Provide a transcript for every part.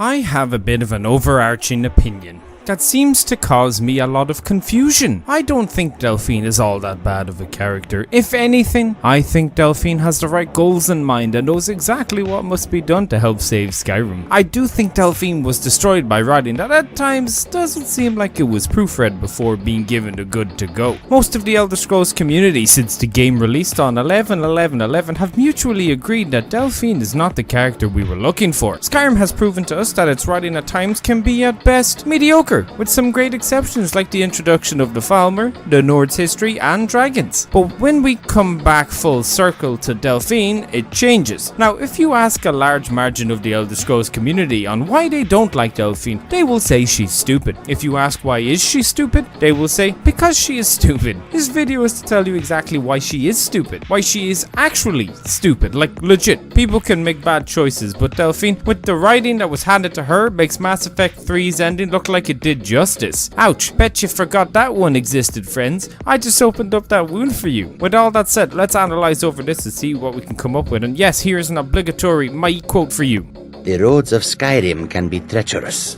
I have a bit of an overarching opinion that seems to cause me a lot of confusion. I don't think Delphine is all that bad of a character. If anything, I think Delphine has the right goals in mind and knows exactly what must be done to help save Skyrim. I do think Delphine was destroyed by writing that at times doesn't seem like it was proofread before being given the good to go. Most of the Elder Scrolls community since the game released on 11/11/11 have mutually agreed that Delphine is not the character we were looking for. Skyrim has proven to us that its writing at times can be at best mediocre, with some great exceptions like the introduction of the Falmer, the Nord's history, and dragons. But when we come back full circle to Delphine, it changes. Now, if you ask a large margin of the Elder Scrolls community on why they don't like Delphine, they will say she's stupid. If you ask why is she stupid, they will say because she is stupid. This video is to tell you exactly why she is stupid, why she is actually stupid, like legit. People can make bad choices, but Delphine, with the writing that was handed to her, makes Mass Effect 3's ending look like it did justice. Ouch, bet you forgot that one existed, friends. I just opened up that wound for you. With all that said, let's analyze over this and see what we can come up with. And yes, here's an obligatory my quote for you. The roads of Skyrim can be treacherous.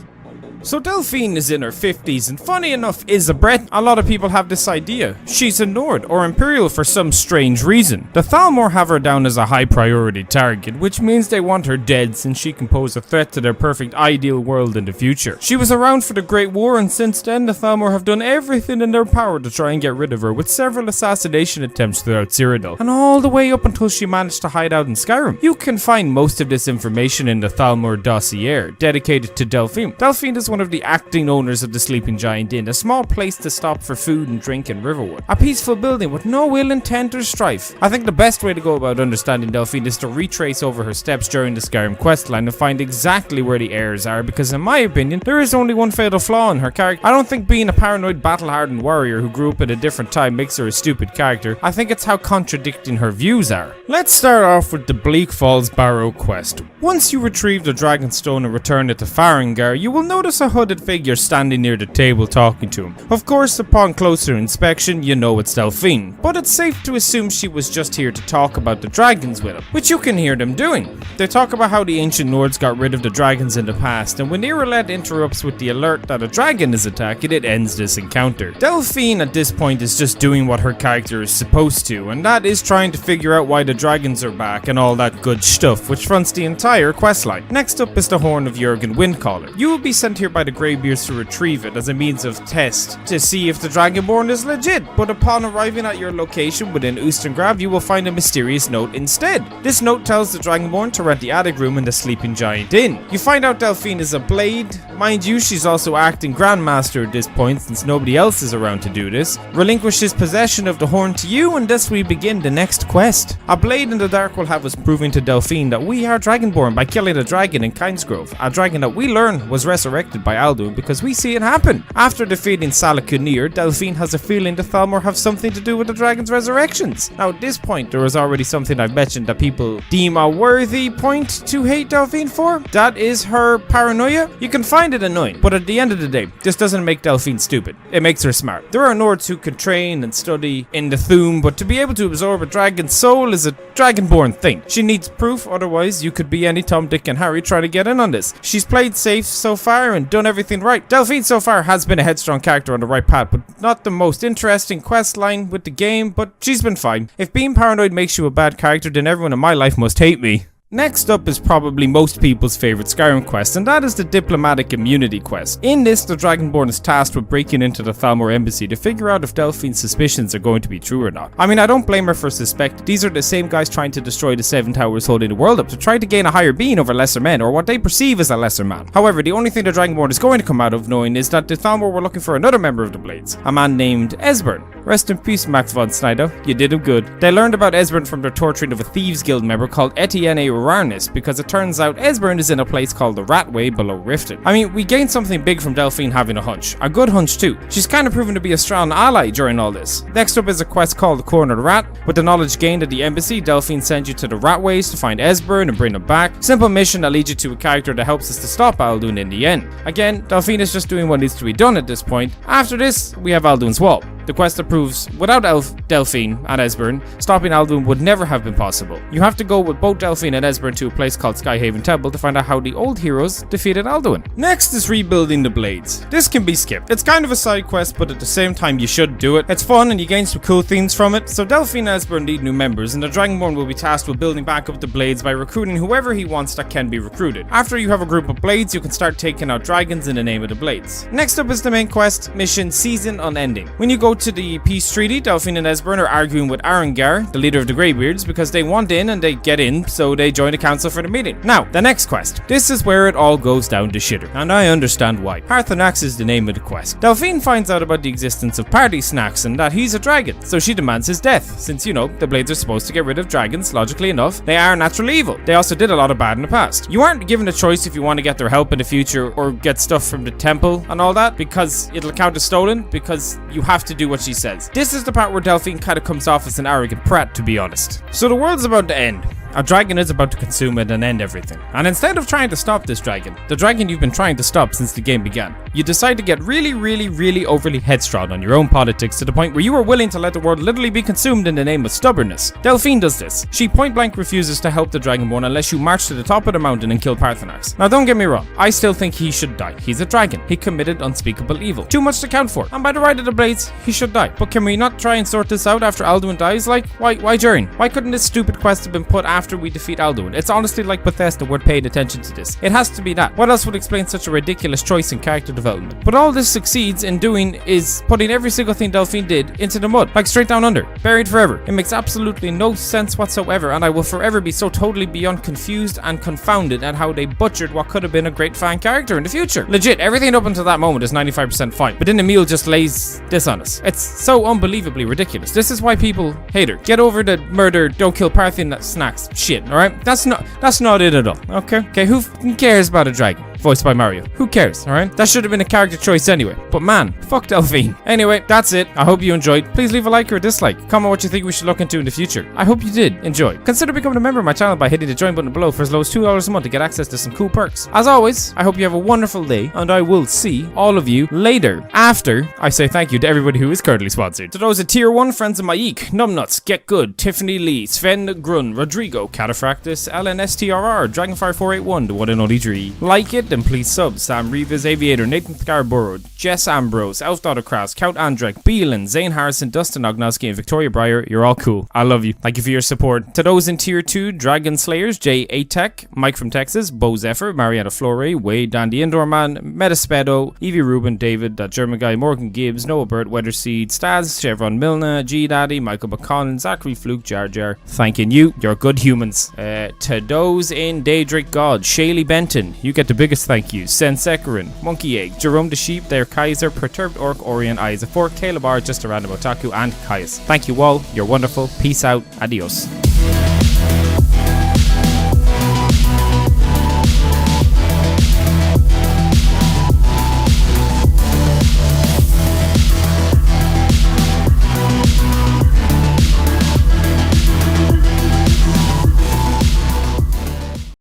So Delphine is in her 50s and funny enough is a Bret. A lot of people have this idea. She's a Nord or Imperial for some strange reason. The Thalmor have her down as a high priority target, which means they want her dead since she can pose a threat to their perfect ideal world in the future. She was around for the Great War and since then the Thalmor have done everything in their power to try and get rid of her, with several assassination attempts throughout Cyrodiil, and all the way up until she managed to hide out in Skyrim. You can find most of this information in the Thalmor dossier dedicated to Delphine. Delphine is one of the acting owners of the Sleeping Giant Inn, a small place to stop for food and drink in Riverwood. A peaceful building with no ill intent or strife. I think the best way to go about understanding Delphine is to retrace over her steps during the Skyrim questline and find exactly where the errors are, because in my opinion, there is only one fatal flaw in her character. I don't think being a paranoid, battle-hardened warrior who grew up at a different time makes her a stupid character. I think it's how contradicting her views are. Let's start off with the Bleak Falls Barrow quest. Once you retrieve the Dragonstone and return it to Farengar, you will notice a hooded figure standing near the table talking to him. Of course, upon closer inspection, you know it's Delphine, but it's safe to assume she was just here to talk about the dragons with him, which you can hear them doing. They talk about how the ancient Nords got rid of the dragons in the past, and when Irilette interrupts with the alert that a dragon is attacking, it ends this encounter. Delphine at this point is just doing what her character is supposed to, and that is trying to figure out why the dragons are back and all that good stuff, which fronts the entire questline. Next up is the Horn of Jurgen Windcaller. You will be sent here by the Greybeards to retrieve it as a means of test to see if the Dragonborn is legit, but upon arriving at your location within Oostengrav, you will find a mysterious note instead. This note tells the Dragonborn to rent the attic room in the Sleeping Giant Inn. You find out Delphine is a blade. Mind you, she's also acting Grandmaster at this point since nobody else is around to do this. Relinquishes possession of the horn to you, and thus we begin the next quest. A blade in the dark will have us proving to Delphine that we are Dragonborn by killing a dragon in Kynesgrove, a dragon that we learn was resurrected by Aldun because we see it happen. After defeating Salakunir, Delphine has a feeling the Thalmor have something to do with the dragon's resurrections. Now at this point there is already something I've mentioned that people deem a worthy point to hate Delphine for. That is her paranoia. You can find it annoying, but at the end of the day, this doesn't make Delphine stupid. It makes her smart. There are Nords who can train and study in the Thuum, but to be able to absorb a dragon's soul is a Dragonborn thing. She needs proof, otherwise you could be any Tom, Dick and Harry trying to get in on this. She's played safe so far and done everything right. Delphine so far has been a headstrong character on the right path, but not the most interesting quest line with the game, but she's been fine. If being paranoid makes you a bad character, then everyone in my life must hate me. Next up is probably most people's favorite Skyrim quest, and that is the Diplomatic Immunity quest. In this, the Dragonborn is tasked with breaking into the Thalmor embassy to figure out if Delphine's suspicions are going to be true or not. I mean, I don't blame her for suspecting. These are the same guys trying to destroy the Seven Towers holding the world up to try to gain a higher being over lesser men, or what they perceive as a lesser man. However, the only thing the Dragonborn is going to come out of knowing is that the Thalmor were looking for another member of the Blades, a man named Esbern. Rest in peace, Max von Sydow. You did him good. They learned about Esbern from their torturing of a Thieves Guild member called Etienne Rarnus, because it turns out Esbern is in a place called the Ratway below Riften. I mean, we gained something big from Delphine having a hunch. A good hunch too. She's kind of proven to be a strong ally during all this. Next up is a quest called the Corner of the Rat. With the knowledge gained at the embassy, Delphine sends you to the Ratways to find Esbern and bring him back. Simple mission that leads you to a character that helps us to stop Aldun in the end. Again, Delphine is just doing what needs to be done at this point. After this, we have Aldun's Wall. The quest that proves, without Delphine and Esbern, stopping Aldun would never have been possible. You have to go with both Delphine and Esbern to a place called Skyhaven Temple to find out how the old heroes defeated Alduin. Next is rebuilding the blades. This can be skipped. It's kind of a side quest, but at the same time you should do it. It's fun and you gain some cool themes from it. So Delphine and Esbern need new members, and the Dragonborn will be tasked with building back up the blades by recruiting whoever he wants that can be recruited. After you have a group of blades, you can start taking out dragons in the name of the blades. Next up is the main quest, mission Season Unending. When you go to the peace treaty, Delphine and Esbern are arguing with Arengar, the leader of the Greybeards, because they want in and they get in, so they join the council for the meeting. Now, the next quest. This is where it all goes down to shitter, and I understand why. Parthenax is the name of the quest. Delphine finds out about the existence of Party Snacks and that he's a dragon, so she demands his death, since, you know, the blades are supposed to get rid of dragons. Logically enough, they are naturally evil. They also did a lot of bad in the past. You aren't given a choice if you want to get their help in the future or get stuff from the temple and all that, because it'll count as stolen, because you have to do what she says. This is the part where Delphine kind of comes off as an arrogant prat, to be honest. So the world's about to end. A dragon is about to consume it and end everything. And instead of trying to stop this dragon, the dragon you've been trying to stop since the game began, you decide to get really overly headstrong on your own politics to the point where you are willing to let the world literally be consumed in the name of stubbornness. Delphine does this. She point blank refuses to help the Dragonborn unless you march to the top of the mountain and kill Parthenax. Now don't get me wrong, I still think he should die. He's a dragon. He committed unspeakable evil. Too much to count for. And by the right of the blades, he should die. But can we not try and sort this out after Alduin dies? Like, why Jurgen? Why couldn't this stupid quest have been put after we defeat Alduin? It's honestly like Bethesda weren't paying attention to this. It has to be that. What else would explain such a ridiculous choice in character development? But all this succeeds in doing is putting every single thing Delphine did into the mud, like straight down under, buried forever. It makes absolutely no sense whatsoever, and I will forever be so totally beyond confused and confounded at how they butchered what could have been a great fan character in the future. Legit, everything up until that moment is 95% fine, but then Emil just lays this on us. It's so unbelievably ridiculous. This is why people hate her. Get over the murder, don't kill Parthenax shit, alright? That's not it at all, okay? Who cares about a dragon? Voiced by Mario. Who cares, alright? That should have been a character choice anyway. But man, fuck Delphine. Anyway, that's it. I hope you enjoyed. Please leave a like or a dislike. Comment what you think we should look into in the future. I hope you did enjoy. Consider becoming a member of my channel by hitting the join button below for as low as $2 a month to get access to some cool perks. As always, I hope you have a wonderful day, and I will see all of you later. After I say thank you to everybody who is currently sponsored. To those at Tier 1, friends of my Eek, Numbnuts, Get Good, Tiffany Lee, Sven Grun, Rodrigo, Cataphractus, LNSTRR, Dragonfire481, the one and only Dree. Like it, then please sub. Sam Reeves, Aviator, Nathan Scarborough, Jess Ambrose, Elf Autocross, Count Andrek, Beelan, Zane Harrison, Dustin Ognoski, and Victoria Breyer. You're all cool. I love you. Thank you for your support. To those in Tier 2, Dragon Slayers, Jay Atech, Mike from Texas, Bo Zephyr, Mariana Flore, Wade, Dan the Indoor Man, Metaspedo, Evie Rubin, David, that German guy, Morgan Gibbs, Noah Burt, Weatherseed, Staz, Chevron Milner, G Daddy, Michael McCollin, Zachary Fluke, Jar Jar. Thanking you. You're good humans. To those in Daedric God, Shaylee Benton, you get the biggest thank you. Sen Sekerin, Monkey Egg, Jerome the Sheep, Their Kaiser, Perturbed Orc, Orion, Eyes of Fork, Caleb R, Just a Random Otaku, and Caius. Thank you all. You're wonderful. Peace out. Adios.